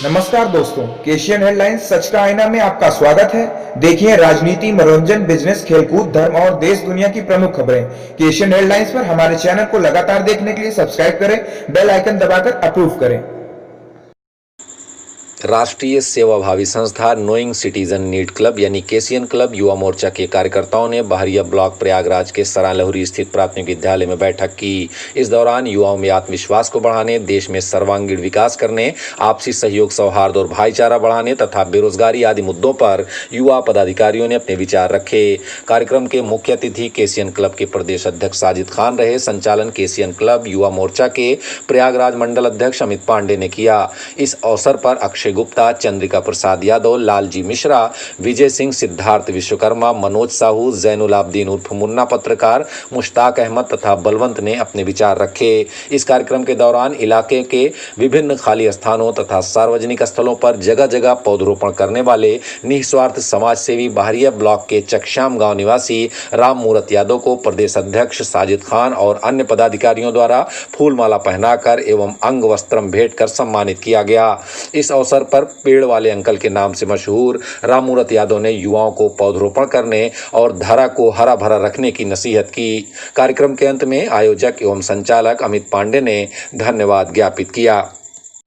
नमस्कार दोस्तों, केशियन हेडलाइंस सच का आईना में आपका स्वागत है। देखिए राजनीति, मनोरंजन, बिजनेस, खेलकूद, धर्म और देश दुनिया की प्रमुख खबरें केशियन हेडलाइंस पर। हमारे चैनल को लगातार देखने के लिए सब्सक्राइब करें, बेल आइकन दबाकर अप्रूव करें। राष्ट्रीय सेवाभावी संस्था नोइंग सिटीजन नीड क्लब यानी केसीएन क्लब युवा मोर्चा के कार्यकर्ताओं ने बहरिया ब्लॉक प्रयागराज के सरा लहुरी स्थित प्राथमिक विद्यालय में बैठक की। इस दौरान युवाओं में आत्मविश्वास को बढ़ाने, देश में सर्वांगीण विकास करने, आपसी सहयोग, सौहार्द और भाईचारा बढ़ाने तथा बेरोजगारी आदि मुद्दों पर युवा पदाधिकारियों ने अपने विचार रखे। कार्यक्रम के मुख्य अतिथि केसीएन क्लब के प्रदेश अध्यक्ष साजिद खान रहे। संचालन केसीएन क्लब युवा मोर्चा के प्रयागराज मंडल अध्यक्ष अमित पांडे ने किया। इस अवसर पर अक्षय गुप्ता, चंद्रिका प्रसाद यादव, लालजी मिश्रा, विजय सिंह, सिद्धार्थ विश्वकर्मा, मनोज साहू, जैनुल आबदीन उर्फ मुन्ना पत्रकार, मुश्ताक अहमद तथा बलवंत ने अपने विचार रखे। इस कार्यक्रम के दौरान इलाके के विभिन्न खाली स्थानों तथा सार्वजनिक स्थलों पर जगह जगह पौधरोपण करने वाले निस्वार्थ समाज सेवी बहरिया ब्लॉक के चकश्याम गांव निवासी राम मूरत यादव को प्रदेश अध्यक्ष साजिद खान और अन्य पदाधिकारियों द्वारा फूलमाला पहनाकर एवं अंग वस्त्रम भेंट कर सम्मानित किया गया। इस अवसर पर पेड़ वाले अंकल के नाम से मशहूर राम मूरत यादव ने युवाओं को पौधरोपण करने और धरा को हरा भरा रखने की नसीहत की। कार्यक्रम के अंत में आयोजक एवं संचालक अमित पांडे ने धन्यवाद ज्ञापित किया।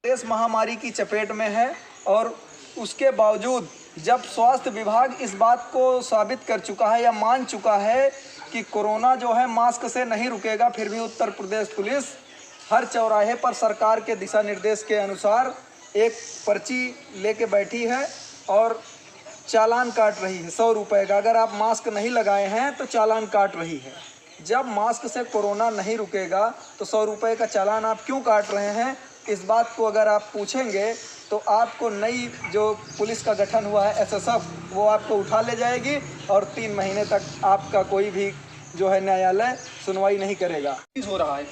देश महामारी की चपेट में है और उसके बावजूद जब स्वास्थ्य विभाग इस बात को साबित कर चुका है या मान चुका है कि कोरोना जो है मास्क से नहीं रुकेगा, फिर भी उत्तर प्रदेश पुलिस हर चौराहे पर सरकार के दिशा निर्देश के अनुसार एक पर्ची लेके बैठी है और चालान काट रही है 100 रुपये का। अगर आप मास्क नहीं लगाए हैं तो चालान काट रही है। जब मास्क से कोरोना नहीं रुकेगा तो 100 रुपये का चालान आप क्यों काट रहे हैं, इस बात को अगर आप पूछेंगे तो आपको नई जो पुलिस का गठन हुआ है एसएसएफ, वो आपको उठा ले जाएगी और 3 महीने तक आपका कोई भी जो है न्यायालय सुनवाई नहीं करेगा। हो रहा है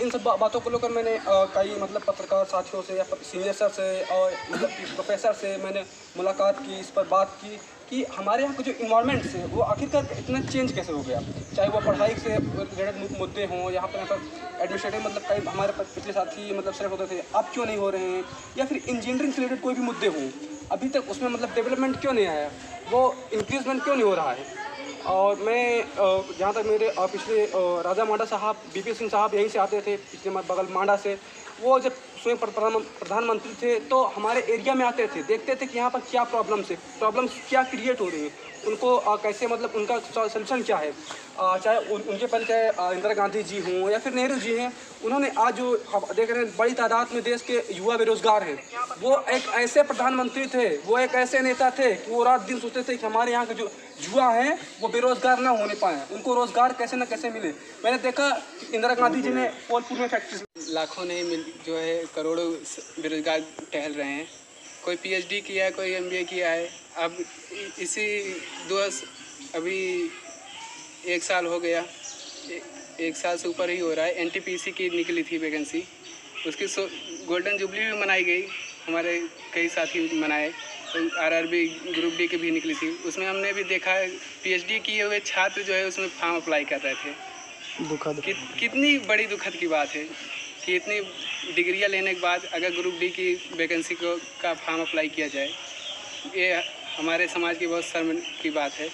इन सब बातों को लेकर मैंने कई पत्रकार साथियों से या सीनियर सर से और प्रोफेसर से मैंने मुलाकात की, इस पर बात की कि हमारे यहाँ के जो इन्वायरमेंट्स है वो आखिरकार इतना चेंज कैसे हो गया। चाहे वो पढ़ाई से रिलेटेड मुद्दे हों, यहाँ पर एडमिनिस्ट्रेटिव कई हमारे पिछले साथी सेलेक्ट होते थे, अब क्यों नहीं हो रहे हैं, या फिर इंजीनियरिंग से रिलेटेड कोई भी मुद्दे हों, अभी तक उसमें डेवलपमेंट क्यों नहीं आया, वो इंक्रीजमेंट क्यों नहीं हो रहा है। और मैं जहाँ तक मेरे पिछले राजा मांडा साहब, बीपी सिंह साहब यहीं से आते थे, पिछले बगल मांडा से, वो जब स्वयं प्रधानमंत्री थे तो हमारे एरिया में आते थे, देखते थे कि यहाँ पर क्या प्रॉब्लम्स क्या क्रिएट हो रही हैं, उनको कैसे उनका सलूशन क्या है। चाहे उनके पहले चाहे इंदिरा गांधी जी हों या फिर नेहरू जी हैं, उन्होंने आज जो देख रहे हैं बड़ी तादाद में देश के युवा बेरोजगार हैं, वो एक ऐसे प्रधानमंत्री थे, वो एक ऐसे नेता थे कि वो रात दिन सोचते थे कि हमारे यहाँ के जो युवा हैं वो बेरोजगार ना होने पाए, उनको रोजगार कैसे न कैसे मिले। मैंने देखा इंदिरा गांधी जी ने पोलपुर में फैक्ट्री, लाखों ने जो है करोड़ों बेरोजगार टहल रहे हैं, कोई पीएचडी किया है, कोई एमबीए किया है। अब इसी अभी 1 साल हो गया, 1 साल से ऊपर ही हो रहा है। एनटीपीसी की निकली थी वैकेंसी, उसकी गोल्डन जुबली भी मनाई गई, हमारे कई साथी मनाए। आरआरबी ग्रुप डी की भी निकली थी, उसमें हमने भी देखा पीएचडी किए हुए छात्र जो है उसमें फॉर्म अप्लाई कर रहे थे। दुखद कितनी बड़ी दुखद की बात है कि इतनी डिग्रियां लेने के बाद अगर ग्रुप डी की वैकेंसी का फॉर्म अप्लाई किया जाए, ये हमारे समाज की बहुत शर्म की बात है।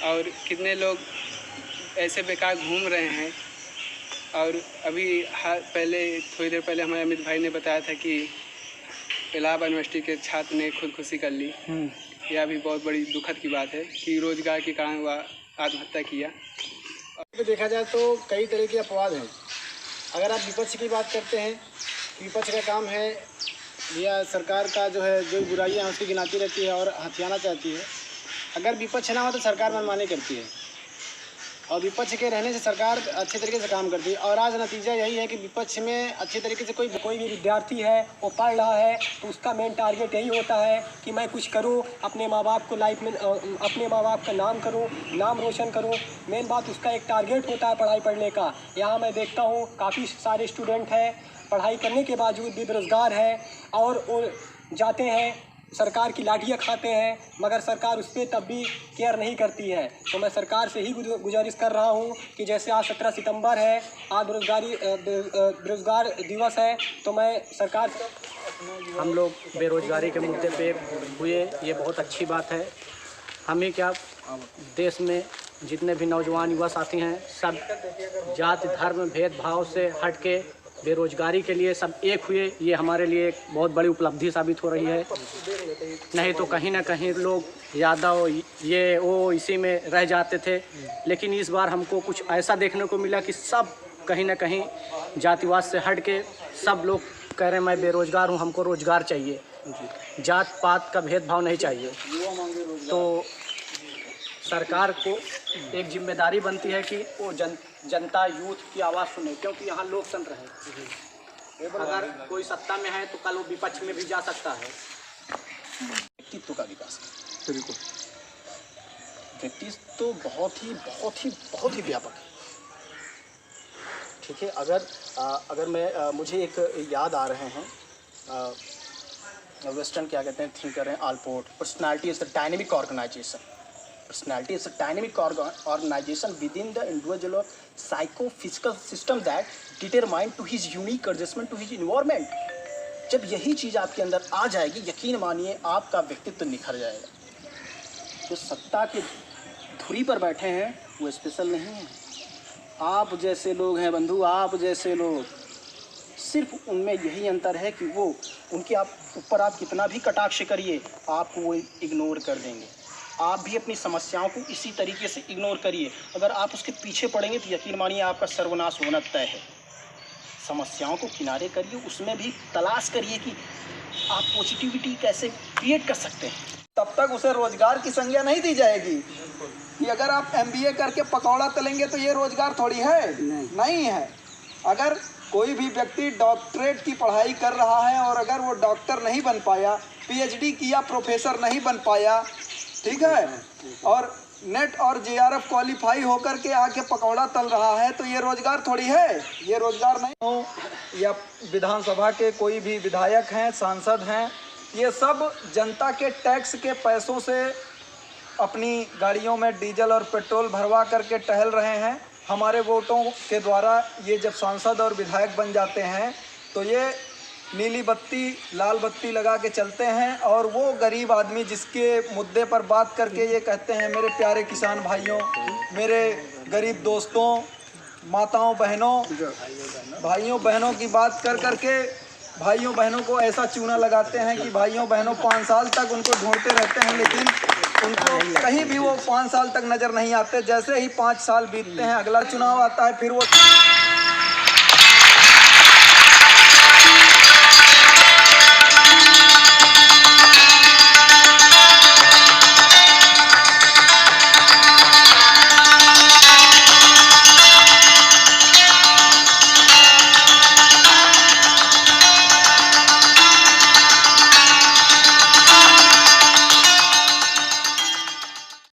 और कितने लोग ऐसे बेकार घूम रहे हैं। और अभी थोड़ी देर पहले हमारे अमित भाई ने बताया था कि इलाहाबाद यूनिवर्सिटी के छात्र ने खुदकुशी कर ली। यह भी बहुत बड़ी दुखद की बात है कि रोजगार के कारण वह आत्महत्या किया। देखा जाए तो कई तरह के अपवाद हैं। अगर आप विपक्ष की बात करते हैं, विपक्ष का काम है या सरकार का जो बुराइयां हैं उसकी गिनाती रहती है और हथियाना चाहती है। अगर विपक्ष ना हो तो सरकार मनमानी करती है, और विपक्ष के रहने से सरकार अच्छे तरीके से काम करती है। और आज नतीजा यही है कि विपक्ष में अच्छे तरीके से कोई भी विद्यार्थी है वो पढ़ रहा है तो उसका मेन टारगेट यही होता है कि मैं कुछ करूं, अपने माँ बाप को लाइफ में अपने माँ बाप का नाम करूं, नाम रोशन करूं। मेन बात उसका एक टारगेट होता है पढ़ाई पढ़ने का। यहाँ मैं देखता हूँ काफ़ी सारे स्टूडेंट हैं, पढ़ाई करने के बावजूद भी बेरोज़गार हैं और वो जाते हैं सरकार की लाठियाँ खाते हैं, मगर सरकार उस पर तब भी केयर नहीं करती है। तो मैं सरकार से ही गुजारिश कर रहा हूँ कि जैसे आज 17 सितंबर है, आज बेरोज़गार दिवस है, तो मैं सरकार हम लोग बेरोजगारी के मुद्दे पे हुए, ये बहुत अच्छी बात है। हमें क्या, देश में जितने भी नौजवान युवा साथी हैं सब जाति धर्म भेदभाव से हट के बेरोजगारी के लिए सब एक हुए, ये हमारे लिए एक बहुत बड़ी उपलब्धि साबित हो रही है। नहीं तो कहीं ना कहीं लोग यादव ये वो इसी में रह जाते थे, लेकिन इस बार हमको कुछ ऐसा देखने को मिला कि सब कहीं ना कहीं जातिवाद से हट के सब लोग कह रहे हैं मैं बेरोजगार हूँ, हमको रोजगार चाहिए, जात पात का भेदभाव नहीं चाहिए। तो सरकार को एक जिम्मेदारी बनती है कि वो जनता यूथ की आवाज़ सुने, क्योंकि यहाँ लोग सुन रहे हैं। अगर कोई सत्ता में है तो कल वो विपक्ष में भी जा सकता है। व्यक्तित्व का विकास, बिल्कुल व्यक्तित्व तो बहुत ही व्यापक है। ठीक है, अगर मैं मुझे एक याद आ रहे हैं, वेस्टर्न क्या कहते हैं थिंकर हैं Allport, personality is the dynamic organisation. Personality is a dynamic organization within the individual or psychophysical system that determine to his unique adjustment to his environment। जब यही चीज़ आपके अंदर आ जाएगी, यकीन मानिए आपका व्यक्तित्व निखर जाएगा। जो सत्ता के धुरी पर बैठे हैं वो स्पेशल नहीं है। आप जैसे लोग हैं बंधु, आप जैसे लोग, सिर्फ उनमें यही अंतर है कि वो उनके ऊपर आप कितना भी कटाक्ष करिए आपको वो इग्नोर कर देंगे। आप भी अपनी समस्याओं को इसी तरीके से इग्नोर करिए। अगर आप उसके पीछे पड़ेंगे तो यकीन मानिए आपका सर्वनाश होना तय है। समस्याओं को किनारे करिए, उसमें भी तलाश करिए कि आप पॉजिटिविटी कैसे क्रिएट कर सकते हैं। तब तक उसे रोजगार की संज्ञा नहीं दी जाएगी कि अगर आप MBA करके पकौड़ा तलेंगे तो ये रोजगार थोड़ी है, नहीं है। अगर कोई भी व्यक्ति डॉक्टरेट की पढ़ाई कर रहा है और अगर वो डॉक्टर नहीं बन पाया, PhD किया, प्रोफेसर नहीं बन पाया, ठीक है, और नेट और JRF क्वालिफाई होकर के आके पकौड़ा तल रहा है, तो ये रोजगार थोड़ी है, ये रोजगार नहीं हो। या विधानसभा के कोई भी विधायक हैं, सांसद हैं, ये सब जनता के टैक्स के पैसों से अपनी गाड़ियों में डीजल और पेट्रोल भरवा करके टहल रहे हैं। हमारे वोटों के द्वारा ये जब सांसद और विधायक बन जाते हैं तो ये नीली बत्ती लाल बत्ती लगा के चलते हैं, और वो गरीब आदमी जिसके मुद्दे पर बात करके ये कहते हैं मेरे प्यारे किसान भाइयों, मेरे गरीब दोस्तों, माताओं बहनों, भाइयों बहनों की बात कर करके भाइयों बहनों को ऐसा चूना लगाते हैं कि भाइयों बहनों 5 साल तक उनको ढूंढते रहते हैं, लेकिन उनको कहीं भी वो 5 साल तक नज़र नहीं आते। जैसे ही 5 साल बीतते हैं, अगला चुनाव आता है, फिर वो